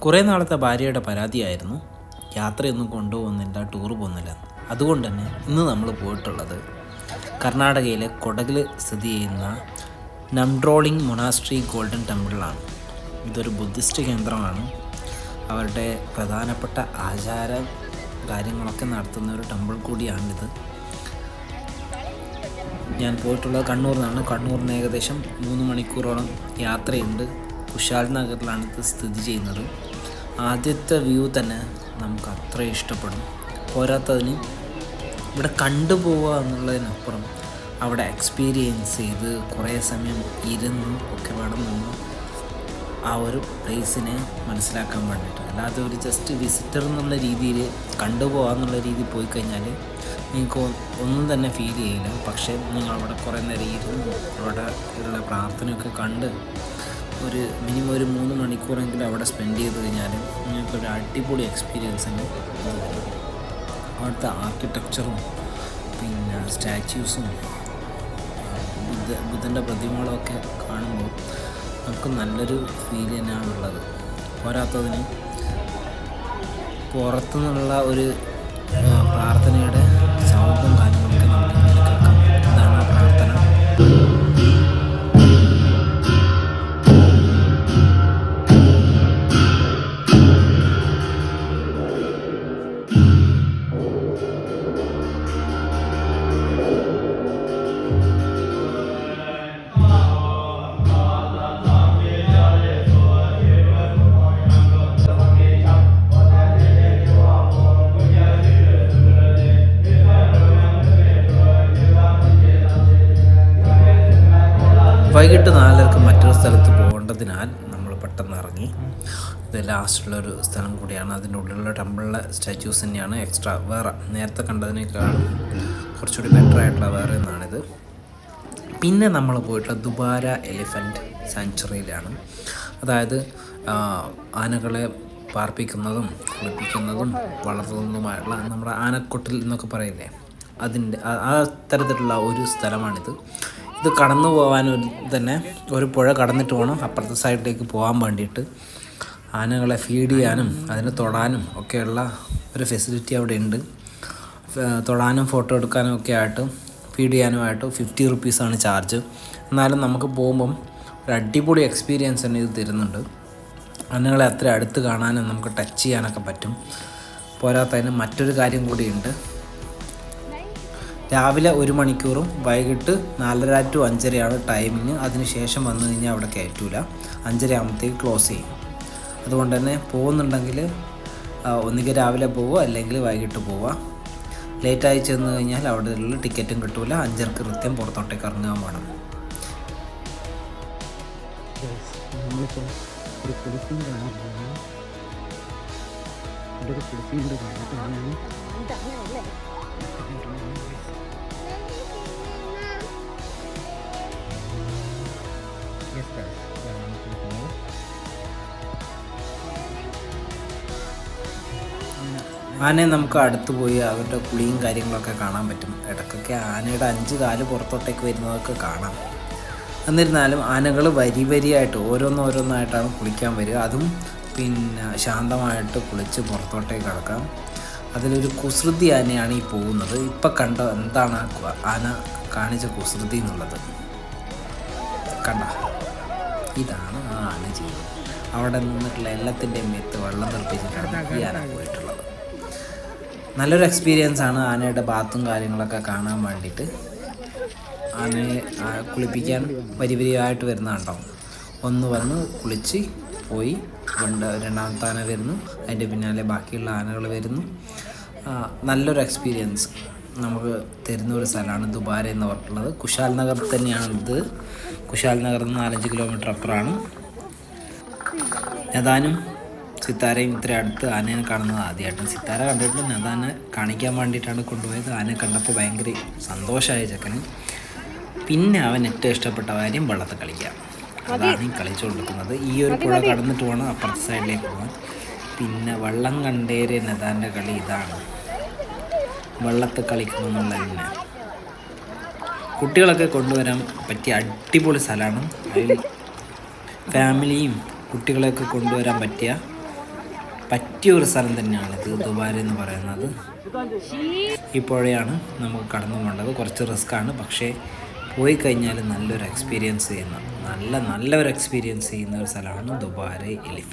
കുറേ നാളത്തെ ഭാര്യയുടെ പരാതിയായിരുന്നു യാത്രയൊന്നും കൊണ്ടുപോകുന്നില്ല, ടൂർ പോകുന്നില്ല. അതുകൊണ്ട് തന്നെ ഇന്ന് നമ്മൾ പോയിട്ടുള്ളത് കർണാടകയിലെ കൊടകിൽ സ്ഥിതി ചെയ്യുന്ന നംഡ്രോളിംഗ് മൊനാസ്ട്രി ഗോൾഡൻ ടെമ്പിളിലാണ്. ഇതൊരു ബുദ്ധിസ്റ്റ് കേന്ദ്രമാണ്. അവരുടെ പ്രധാനപ്പെട്ട ആചാര കാര്യങ്ങളൊക്കെ നടത്തുന്ന ഒരു ടെമ്പിൾ കൂടിയാണിത്. ഞാൻ പോയിട്ടുള്ളത് കണ്ണൂരിനാണ്. കണ്ണൂരിന് ഏകദേശം 3 മണിക്കൂറോളം യാത്രയുണ്ട്. കുശാൽ നഗറിലാണ് ഇത് സ്ഥിതി ചെയ്യുന്നത്. ആദ്യത്തെ വ്യൂ തന്നെ നമുക്ക് അത്ര ഇഷ്ടപ്പെടും. പോരാത്തതിന് ഇവിടെ കണ്ടുപോവുക എന്നുള്ളതിനപ്പുറം അവിടെ എക്സ്പീരിയൻസ് ചെയ്ത് കുറേ സമയം ഇരുന്ന് ഒക്കെ വേണം നമ്മൾ ആ ഒരു പ്ലേസിനെ മനസ്സിലാക്കാൻ വേണ്ടിയിട്ട്. അല്ലാതെ ഒരു ജസ്റ്റ് വിസിറ്റർ എന്നുള്ള രീതിയിൽ കണ്ടുപോകാമെന്നുള്ള രീതിയിൽ പോയി കഴിഞ്ഞാൽ നിങ്ങൾക്ക് ഒന്നും തന്നെ ഫീൽ ചെയ്യില്ല. പക്ഷേ നിങ്ങൾ അവിടെ കുറേ നേരം ഇരുന്ന് അവിടെ ഉള്ള പ്രാർത്ഥനയൊക്കെ കണ്ട് ഒരു മിനിമം ഒരു 3 മണിക്കൂറെങ്കിലും അവിടെ സ്പെൻഡ് ചെയ്ത് കഴിഞ്ഞാൽ നിങ്ങൾക്കൊരു അടിപൊളി എക്സ്പീരിയൻസ് തന്നെ വരും. അവിടുത്തെ ആർക്കിടെക്ചറും പിന്നെ സ്റ്റാച്യൂസും ബുദ്ധൻ്റെ പ്രതിമകളൊക്കെ കാണുമ്പോൾ നമുക്ക് നല്ലൊരു ഫീൽ തന്നെയാണുള്ളത്. പോരാത്തതിന് പുറത്തുനിന്നുള്ള ഒരു പ്രാർത്ഥനയുടെ സൗണ്ടും കാര്യങ്ങളൊക്കെ നമുക്ക് കേൾക്കാം. ഇതാണ് ആ പ്രാർത്ഥന. വൈകിട്ട് 4:30 മറ്റൊരു സ്ഥലത്ത് പോകേണ്ടതിനാൽ നമ്മൾ പെട്ടെന്ന് ഇറങ്ങി. ഇത് ലാസ്റ്റുള്ളൊരു സ്ഥലം കൂടിയാണ്. അതിൻ്റെ ഉള്ളിലുള്ള ടെമ്പിളിലെ സ്റ്റാച്യൂസ് തന്നെയാണ് എക്സ്ട്രാ വേറെ നേരത്തെ കണ്ടതിനേക്കാളും കുറച്ചുകൂടി ബെറ്റർ ആയിട്ടുള്ള വേറെ ഒന്നാണിത്. പിന്നെ നമ്മൾ പോയിട്ടുള്ള ദുബാര എലിഫൻറ്റ് സാങ്ച്വറിയിലാണ്. അതായത് ആനകളെ പാർപ്പിക്കുന്നതും കുളിപ്പിക്കുന്നതും വളർത്തുന്നതുമായുള്ള നമ്മുടെ ആനക്കൊട്ടിൽ എന്നൊക്കെ പറയില്ലേ, അതിൻ്റെ ആ തരത്തിലുള്ള ഒരു സ്ഥലമാണിത്. ഇത് കടന്നു പോകാൻ തന്നെ ഒരു പുഴ കടന്നിട്ട് വേണം അപ്പുറത്തെ സൈഡിലേക്ക് പോകാൻ വേണ്ടിയിട്ട്. ആനകളെ ഫീഡ് ചെയ്യാനും അതിനെ തൊടാനും ഒക്കെയുള്ള ഒരു ഫെസിലിറ്റി അവിടെ ഉണ്ട്. തൊടാനും ഫോട്ടോ എടുക്കാനും ഒക്കെ ആയിട്ട് ഫീഡ് ചെയ്യാനുമായിട്ട് 50 റുപ്പീസാണ് ചാർജ്. എന്നാലും നമുക്ക് പോകുമ്പം ഒരു അടിപൊളി എക്സ്പീരിയൻസ് തന്നെ ഇത് തരുന്നുണ്ട്. ആനകളെ അത്ര അടുത്ത് കാണാനും നമുക്ക് ടച്ച് ചെയ്യാനൊക്കെ പറ്റും. പോരാത്തതിന് മറ്റൊരു കാര്യം കൂടിയുണ്ട്. രാവിലെ 1 മണിക്കൂറും വൈകിട്ട് 4:30 to 5:30 ടൈമിങ്. അതിനുശേഷം വന്നു കഴിഞ്ഞാൽ അവിടെ കയറ്റൂല. 5:30 ആകുമ്പോഴത്തേക്ക് ക്ലോസ് ചെയ്യും. അതുകൊണ്ട് തന്നെ പോകുന്നുണ്ടെങ്കിൽ ഒന്നുകിൽ രാവിലെ പോവുക അല്ലെങ്കിൽ വൈകിട്ട് പോവുക. ലേറ്റായി ചെന്ന് കഴിഞ്ഞാൽ അവിടെ ഉള്ള ടിക്കറ്റും കിട്ടൂല. 5:30 കൃത്യം പുറത്തോട്ടേക്ക് ഇറങ്ങാൻ വേണം. ആനയെ നമുക്ക് അടുത്ത് പോയി അവരുടെ കുളിയും കാര്യങ്ങളൊക്കെ കാണാൻ പറ്റും. ഇടയ്ക്കൊക്കെ ആനയുടെ 5 കാല് പുറത്തോട്ടേക്ക് വരുന്നതൊക്കെ കാണാം. എന്നിരുന്നാലും ആനകൾ വരിയായിട്ട് ഓരോന്നായിട്ടാണ് കുളിക്കാൻ വരിക. അതും പിന്നെ ശാന്തമായിട്ട് കുളിച്ച് പുറത്തോട്ടേക്ക് കിടക്കാം. അതിലൊരു കുസൃതി ആനയാണ് ഈ പോകുന്നത്. ഇപ്പം കണ്ട എന്താണ് ആന കാണിച്ച കുസൃതി എന്നുള്ളത് കണ്ട. ഇതാണ് ആ ആന ചെയ്യുന്നത്. അവിടെ നിന്നിട്ടുള്ള എല്ലാത്തിൻ്റെയും മേത്ത് വെള്ളം തെറിപ്പിച്ചിട്ടാണ് ഈ ആന പോയിട്ടുള്ളത്. നല്ലൊരു എക്സ്പീരിയൻസ് ആണ്. ആനയുടെ ബാത്തും കാര്യങ്ങളൊക്കെ കാണാൻ വേണ്ടിയിട്ട് ആനയെ കുളിപ്പിക്കാൻ വരിയായിട്ട് വരുന്നതുണ്ടാവും. ഒന്ന് വന്ന് കുളിച്ച് പോയി, രണ്ടാമത്തെ ആന വരുന്നു, അതിൻ്റെ പിന്നാലെ ബാക്കിയുള്ള ആനകൾ വരുന്നു. നല്ലൊരു എക്സ്പീരിയൻസ് നമുക്ക് തരുന്ന ഒരു സ്ഥലമാണ് ദുബാര എന്ന് പറഞ്ഞിട്ടുള്ളത്. കുശാൽ നഗർ തന്നെയാണിത്. കുശാൽ നഗറിൽ നിന്ന് 4-5 കിലോമീറ്റർ അപ്പുറമാണ്. നദാനും സിത്താരയും ഇത്ര അടുത്ത് ആനയെ കാണുന്നത് ആദ്യമായിട്ടാണ്. സിത്താര കണ്ടിട്ട് നദാനെ കാണിക്കാൻ വേണ്ടിയിട്ടാണ് കൊണ്ടുപോയത്. ആനയെ കണ്ടപ്പോൾ ഭയങ്കര സന്തോഷമായ ചെക്കന്. പിന്നെ അവൻ ഏറ്റവും ഇഷ്ടപ്പെട്ട കാര്യം വെള്ളത്തിൽ കളിക്കുക. അതാണ് ഈ കളിച്ചു കൊടുക്കുന്നത്. ഈ ഒരു പുഴ കടന്നിട്ട് വേണം അപ്പുറത്തെ സൈഡിലേക്ക് പോകാൻ. പിന്നെ വെള്ളം കണ്ടേരെ നദാൻ്റെ കളി ഇതാണ്. വെള്ളത്തിൽ കളിക്കണമെന്നുള്ള തന്നെ കുട്ടികളൊക്കെ കൊണ്ടുവരാൻ പറ്റിയ അടിപൊളി സ്ഥലമാണ്. അതിൽ ഫാമിലിയും കുട്ടികളെയൊക്കെ കൊണ്ടുവരാൻ പറ്റിയ പറ്റിയ ഒരു സ്ഥലം തന്നെയാണിത്, ദുബാര എന്ന് പറയുന്നത്. ഈ പുഴയാണ് നമുക്ക് കടന്നു പോകേണ്ടത്. കുറച്ച് റിസ്ക്കാണ്, പക്ഷേ പോയി കഴിഞ്ഞാൽ നല്ലൊരു എക്സ്പീരിയൻസ് ചെയ്യുന്ന നല്ലൊരു എക്സ്പീരിയൻസ് ചെയ്യുന്ന ഒരു സ്ഥലമാണ് ദുബാര എലിഫൻറ്റ്.